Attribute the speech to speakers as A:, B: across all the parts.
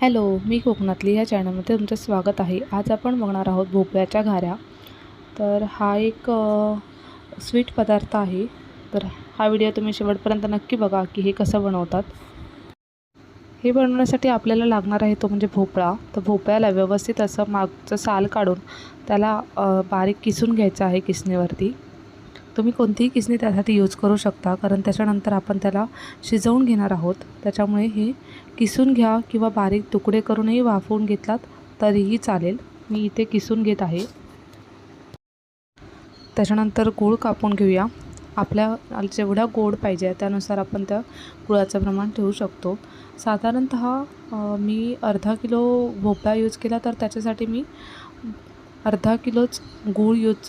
A: Hello, मी कोकणातली या चॅनलमध्ये तुमचं स्वागत आहे। आज आपण बघणार आहोत भोपळ्याच्या घाऱ्या। तर हा एक स्वीट पदार्थ आहे। तर हा व्हिडिओ तुम्ही शेवटपर्यंत नक्की बघा की हे कसं बनवतात। हे बनवण्यासाठी आपल्याला लागणार आहे तो म्हणजे भोपळा। तर भोपळ्याला व्यवस्थित असं मागचं साल काढून त्याला बारीक किसून घ्यायचं आहे किसणीवरती। तुम्ही कोणतीही किसणी त्यासाठी यूज करू शकता, कारण त्याच्यानंतर आपण त्याला शिजवून घेणार आहोत। त्याच्यामुळे हे किसून घ्या किंवा बारीक तुकडे करूनही वाफवून घेतलात तरीही चालेल। मी इथे किसून घेत आहे। त्याच्यानंतर गूळ कापून घेऊया। आपल्या जेवढा गोड पाहिजे त्यानुसार आपण त्या गुळाचं प्रमाण ठेवू शकतो। साधारणतः मी अर्धा किलो भोपळा यूज केला, तर त्याच्यासाठी मी अर्धा किलोच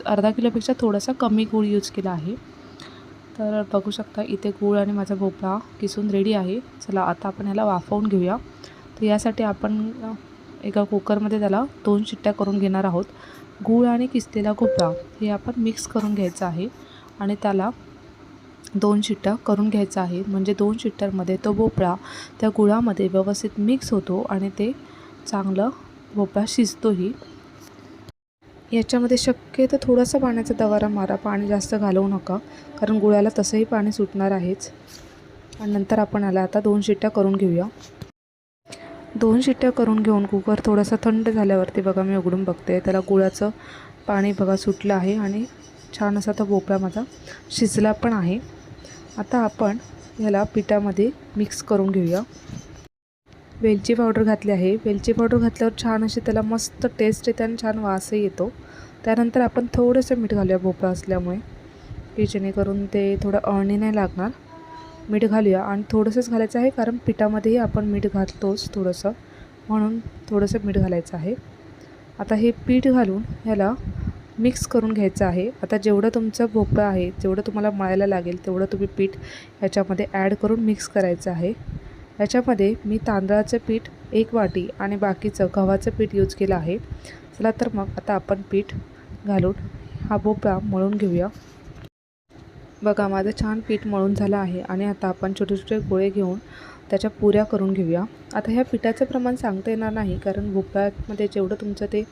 A: अर्धा किलोपेक्षा थोडासा कमी गूळ यूज केला आहे। तर बघू शकता इथे गूळ आणि माझा भोपळा किसून रेडी आहे। चला आता आपण याला वाफवून घेऊया। तर यासाठी आपण एका कुकरमध्ये त्याला 2 शिट्ट्या करून घेणार आहोत। गूळ आणि किसलेला भोपळा हे आपण मिक्स करून घ्यायचं आहे आणि त्याला 2 शिट्ट्या करून घ्यायचा आहे। म्हणजे 2 शिट्ट्यांमध्ये तो भोपळा त्या गुळामध्ये व्यवस्थित मिक्स होतो आणि ते चांगलं भोपळा शिजतोही। याच्यामध्ये शक्यतो थोडासा पाण्याचा दवारा मारा, पाणी जास्त घालवू नका, कारण गुळाला तसंही पाणी सुटणार आहेच। आणि नंतर आपण याला आता 2 शिट्ट्या करून घेऊया। 2 शिट्ट्या करून घेऊन कुकर थोडासा थंड झाल्यावरती बघा मी उघडून बघते, त्याला गुळाचं पाणी बघा सुटलं आहे आणि छान असा तो भोपळा माझा शिजला पण आहे। आता आपण याला पिठामध्ये मिक्स करून घेऊया। वेलची पावडर घातली आहे। वेलची पावडर घातल्यावर छान अशी त्याला मस्त टेस्ट येते आणि छान वासही येतो। त्यानंतर आपण थोडंसं मीठ घालूया भोपळा असल्यामुळे, की जेणेकरून ते थोडं अळणी नाही लागणार। मीठ घालूया आणि थोडंसंच घालायचं आहे, कारण पिठामध्येही आपण मीठ घालतोच थोडंसं, म्हणून थोडंसं मीठ घालायचं आहे। आता हे पीठ घालून ह्याला मिक्स करून घ्यायचं आहे। आता जेवढं तुमचं भोपळा आहे, जेवढं तुम्हाला मळायला लागेल तेवढं तुम्ही पीठ ह्याच्यामध्ये ॲड करून मिक्स करायचं आहे। याच्यामध्ये मी तांदळाचं पीठ 1 वाटी आणि बाकीचं गव्हाचं पीठ यूज केलं आहे। चला तर मग आता आपण पीठ घालून हा भोपळा मळून घेऊया। बघा माझं छान पीठ मळून झालं आहे आणि आता आपण छोटे छोटे गोळे घेऊन त्याच्या पुऱ्या करून घेऊया। आता ह्या पिठाचं प्रमाण सांगता येणार नाही, कारण भोपळ्यामध्ये जेवढं तुमचं ते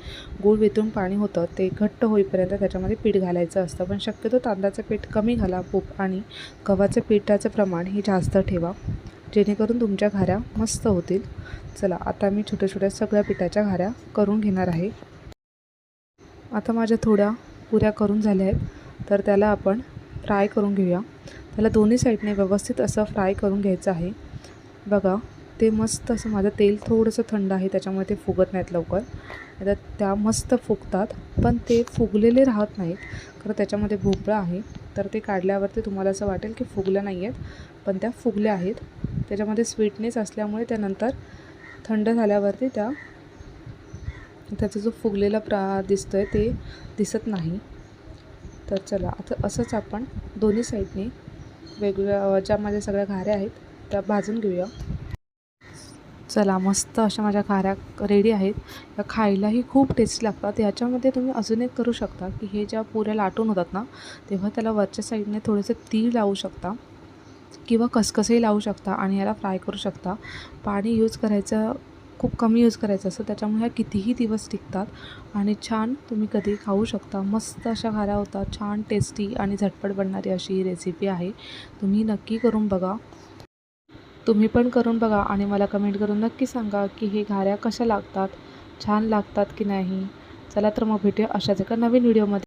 A: गूळ वितळून पाणी होतं ते घट्ट होईपर्यंत त्याच्यामध्ये पीठ घालायचं असतं। पण शक्यतो तांदळाचं पीठ कमी घाला आणि गव्हाचं पिठाचं प्रमाण हे जास्त ठेवा, जेणेकरून तुमच्या घाऱ्या मस्त होतील। चला आता मी छोट्या छोट्या सगळ्या पिठाच्या घाऱ्या करून घेणार आहे। आता माझ्या थोड्या पुऱ्या करून झाल्या आहेत, तर त्याला आपण फ्राय करून घेऊया। त्याला दोन्ही साईडने व्यवस्थित असं फ्राय करून घ्यायचं आहे। बघा ते मस्त असं, माझं तेल थोडंसं थंड आहे त्याच्यामुळे ते फुगत नाहीत लवकर। आता त्या मस्त फुगतात, पण ते फुगलेले राहत नाहीत, कारण त्याच्यामध्ये भोपळा आहे। तर ते काढल्यावरती तुम्हाला असं वाटेल की फुगल्या नाही आहेत, पण त्या फुगल्या आहेत। त्याच्यामध्ये स्वीटनेस असल्यामुळे त्यानंतर थंड झाल्यावरती त्याचा जो फुगलेला दिसतोय ते दिसत नाही। तर चला आता असंच आपण दोन्ही साईडने वेगवेगळ्या ज्या माझ्या सगळ्या घाऱ्या आहेत त्या भाजून घेऊया। चला मस्त अशा माझ्या घाऱ्या रेडी आहेत। त्या खायलाही खूप टेस्टी लागतात। याच्यामध्ये तुम्ही अजून एक करू शकता, की हे ज्या पुऱ्या लाटून होतात ना, तेव्हा त्याला वरच्या साईडने थोडेसे तीळ लावू शकता किंवा खसखसही लावू शकता आणि याला फ्राय करू शकता। पाणी यूज करायचं खूप कमी यूज करायचं असतं, त्याच्यामुळे ह्या कितीही दिवस टिकतात आणि छान तुम्ही कधी खाऊ शकता। मस्त अशा घाऱ्या होतात, छान टेस्टी आणि झटपट बनणारी अशी ही रेसिपी आहे। तुम्ही नक्की करून बघा। तुम्ही पण करून बघा आणि मला कमेंट करून नक्की सांगा की हे घाऱ्या कशा लागतात, छान लागतात की नाही। चला तर मग भेटूया अशाच एका नवीन व्हिडिओमध्ये।